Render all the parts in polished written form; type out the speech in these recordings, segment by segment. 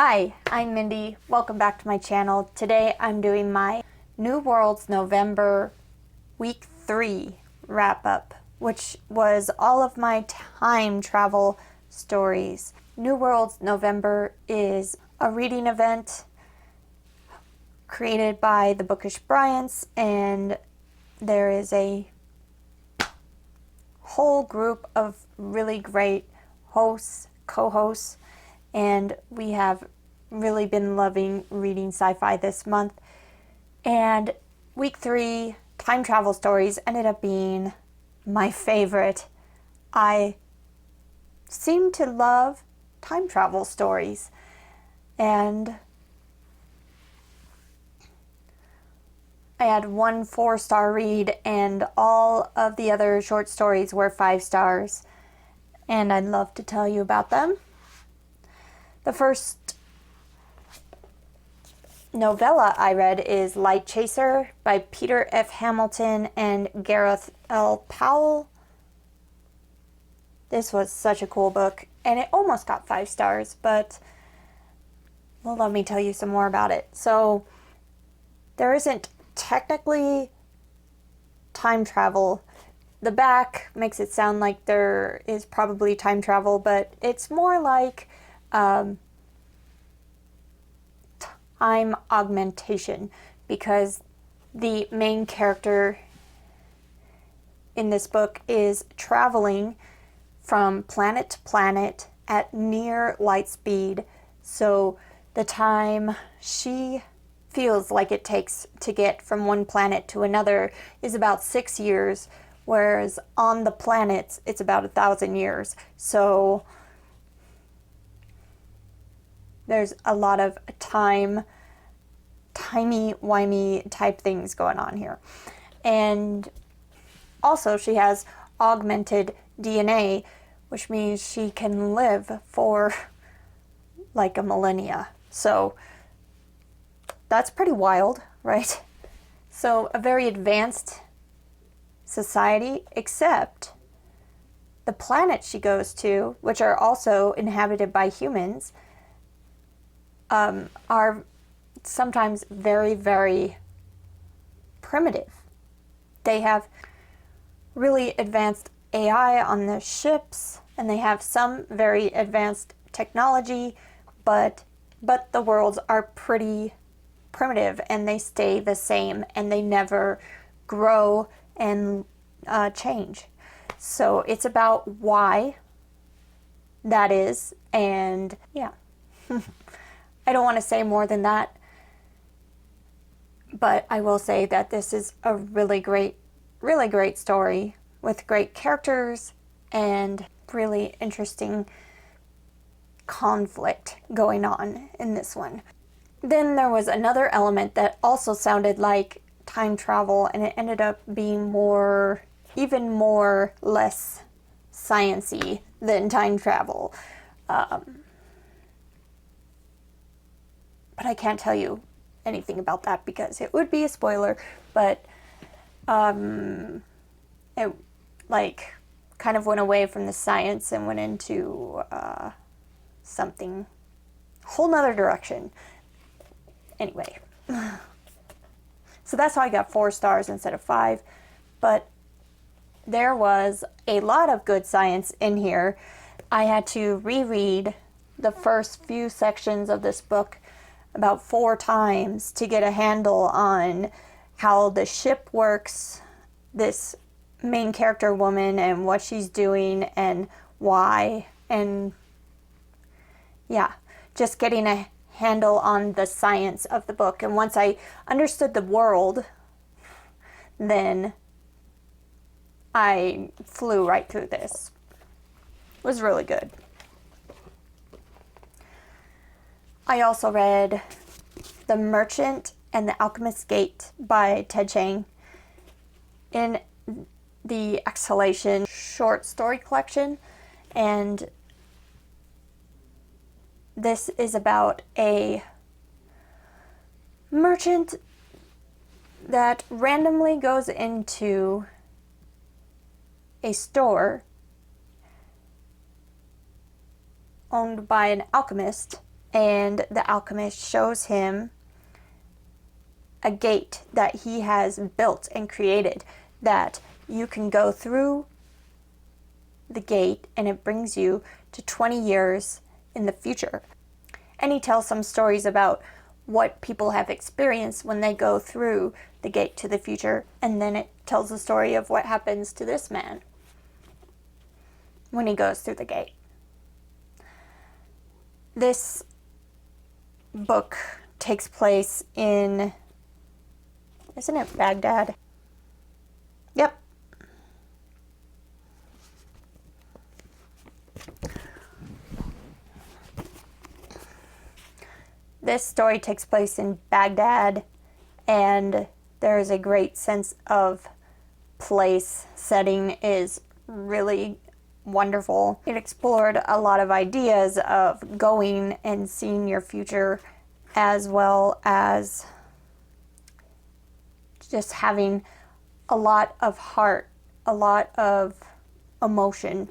Hi, I'm Mindy. Welcome back to my channel. Today I'm doing my New Worlds November Week 3 wrap-up, which was all of my time travel stories. New Worlds November is a reading event created by the Bookish Bryants, and there is a whole group of really great hosts, co-hosts, and we have really been loving reading sci-fi this month. And week 3 time travel stories ended up being my favorite. I seem to love time travel stories, and I had one 4-star read and all of the other short stories were 5 stars, and I'd love to tell you about them. The first novella I read is Light Chaser by Peter F. Hamilton and Gareth L. Powell. This was such a cool book, and it almost got 5 stars, but well, let me tell you some more about it. So there isn't technically time travel. The back makes it sound like there is probably time travel, but it's more like time augmentation, because the main character in this book is traveling from planet to planet at near light speed. So the time she feels like it takes to get from one planet to another is about 6 years, whereas on the planets it's about 1,000 years. So there's a lot of timey-wimey type things going on here. And also she has augmented DNA, which means she can live for like a millennia. So that's pretty wild, right? So a very advanced society, except the planet she goes to, which are also inhabited by humans, are sometimes very, very primitive. They have really advanced AI on the ships, and they have some very advanced technology, but the worlds are pretty primitive, and they stay the same, and they never grow and change. So it's about why that is, and yeah. I don't want to say more than that, but I will say that this is a really great story with great characters and really interesting conflict going on in this one. Then there was another element that also sounded like time travel, and it ended up being even more less science-y than time travel. But I can't tell you anything about that because it would be a spoiler, but it like kind of went away from the science and went into something whole nother direction. Anyway, so that's how I got 4 stars instead of 5, but there was a lot of good science in here. I had to reread the first few sections of this book about 4 times to get a handle on how the ship works, this main character woman, and what she's doing and why, and yeah, just getting a handle on the science of the book. And once I understood the world, then I flew right through this. It was really good. I also read The Merchant and the Alchemist's Gate by Ted Chiang in the Exhalation short story collection, and this is about a merchant that randomly goes into a store owned by an alchemist and the alchemist shows him a gate that he has built and created, that you can go through the gate and it brings you to 20 years in the future. And he tells some stories about what people have experienced when they go through the gate to the future, and then it tells the story of what happens to this man when he goes through the gate. This book takes place in, isn't it Baghdad? Yep. This story takes place in Baghdad, and there is a great sense of place. Setting is really wonderful. It explored a lot of ideas of going and seeing your future, as well as just having a lot of heart, a lot of emotion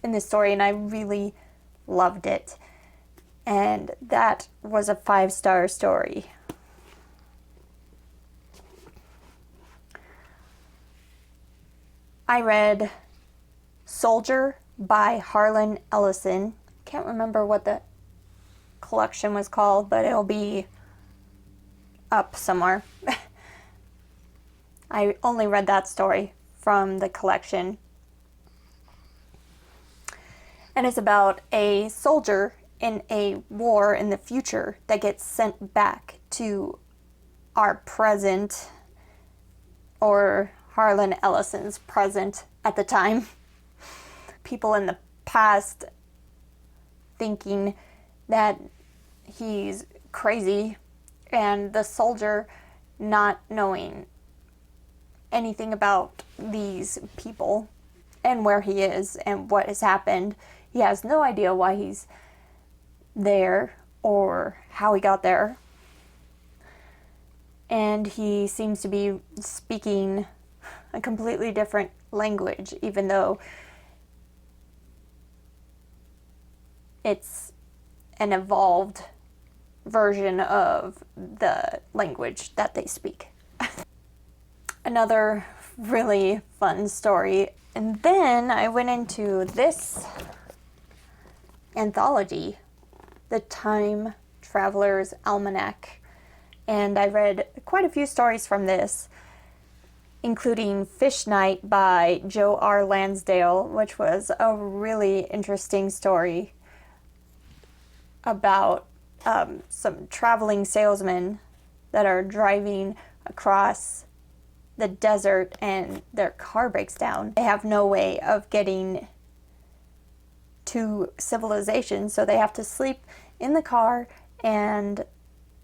in this story, and I really loved it. And that was a 5-star story. I read Soldier by Harlan Ellison. Can't remember what the collection was called, but it'll be up somewhere. I only read that story from the collection. And it's about a soldier in a war in the future that gets sent back to our present, or Harlan Ellison's present at the time. People in the past thinking that he's crazy, and the soldier not knowing anything about these people and where he is and what has happened. He has no idea why he's there or how he got there. And he seems to be speaking a completely different language, even though it's an evolved version of the language that they speak. Another really fun story. And then I went into this anthology, The Time Traveler's Almanac, and I read quite a few stories from this, including Fish Night by Joe R. Lansdale, which was a really interesting story about some traveling salesmen that are driving across the desert and their car breaks down. They have no way of getting to civilization, so they have to sleep in the car, and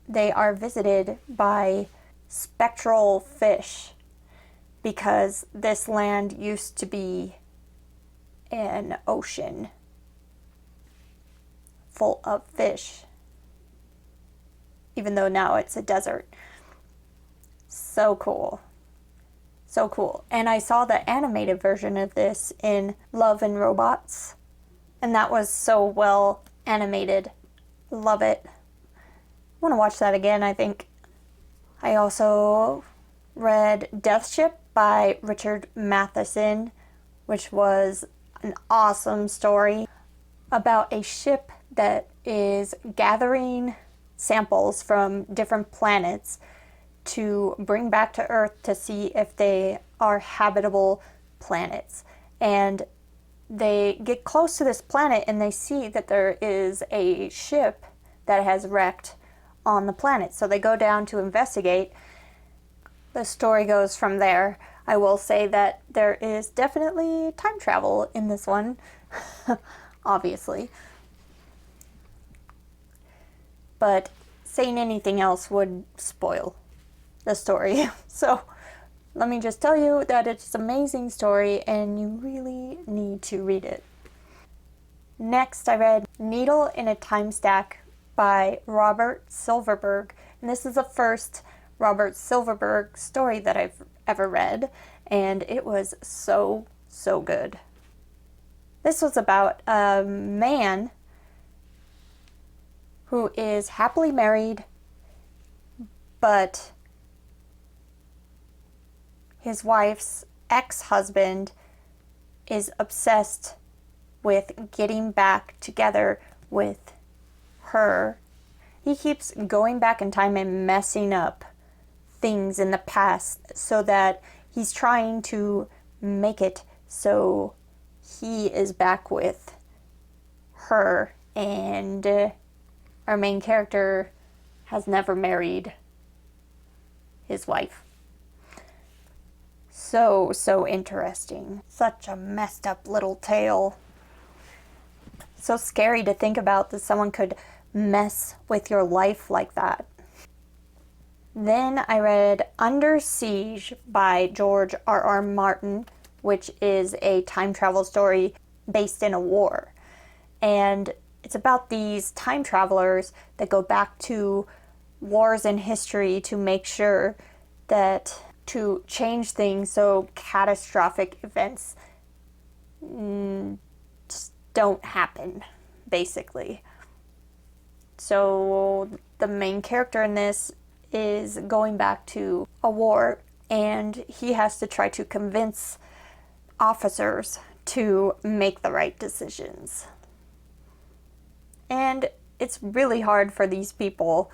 they are visited by spectral fish, because this land used to be an ocean full of fish, even though now it's a desert. So cool. So cool. And I saw the animated version of this in Love and Robots, and that was so well animated. Love it. I want to watch that again, I think. I also read Death Ship by Richard Matheson, which was an awesome story about a ship that is gathering samples from different planets to bring back to Earth to see if they are habitable planets. And they get close to this planet and they see that there is a ship that has wrecked on the planet. So they go down to investigate. The story goes from there. I will say that there is definitely time travel in this one, obviously. But saying anything else would spoil the story. So let me just tell you that it's an amazing story and you really need to read it. Next, I read Needle in a Time Stack by Robert Silverberg. And this is the first Robert Silverberg story that I've ever read, and it was so good. This was about a man who is happily married, but his wife's ex-husband is obsessed with getting back together with her. He keeps going back in time and messing up things in the past so that he's trying to make it so he is back with her, and our main character has never married his wife. So interesting. Such a messed up little tale. So scary to think about that someone could mess with your life like that. Then I read Under Siege by George R.R. Martin, which is a time travel story based in a war. And it's about these time travelers that go back to wars in history to make sure that to change things so catastrophic events just don't happen, basically. So the main character in this is going back to a war, and he has to try to convince officers to make the right decisions. And it's really hard for these people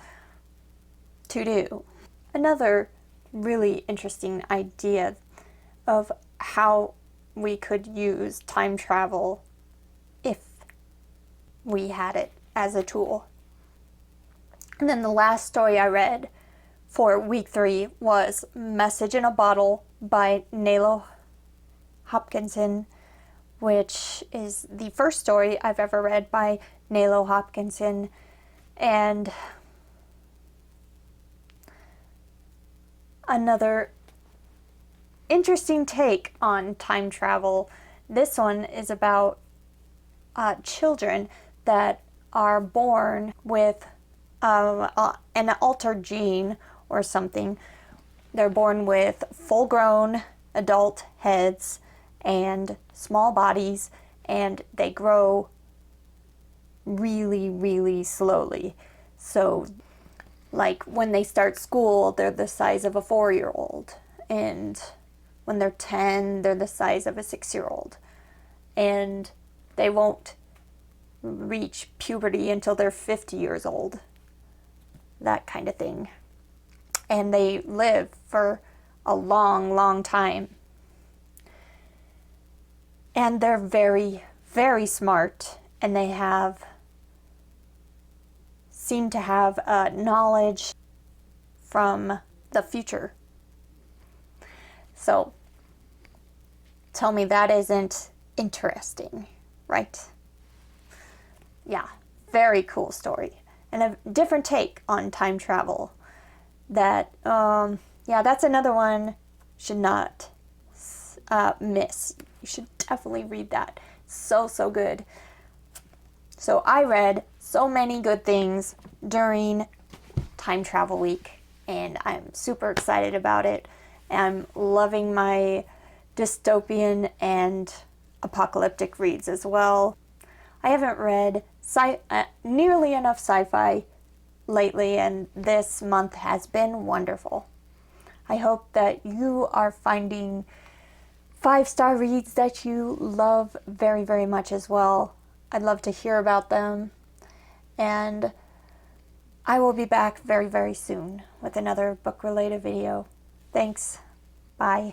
to do. Another really interesting idea of how we could use time travel if we had it as a tool. And then the last story I read for week 3 was Message in a Bottle by Nalo Hopkinson, which is the first story I've ever read by Nalo Hopkinson. And another interesting take on time travel. This one is about children that are born with an altered gene or something. They're born with full-grown adult heads and small bodies, and they grow really, really slowly. So, like, when they start school, they're the size of a 4-year-old. And when they're 10, they're the size of a 6-year-old. And they won't reach puberty until they're 50 years old. That kind of thing. And they live for a long, long time. And they're very, very smart. And they seem to have knowledge from the future. So, tell me that isn't interesting, right? Yeah, very cool story. And a different take on time travel. That, that's another one should not miss. You should definitely read that. So good. So I read so many good things during Time Travel Week, and I'm super excited about it. I'm loving my dystopian and apocalyptic reads as well. I haven't read nearly enough sci-fi lately, and this month has been wonderful. I hope that you are finding 5-star reads that you love very, very much as well. I'd love to hear about them, and I will be back very, very soon with another book-related video. Thanks. Bye.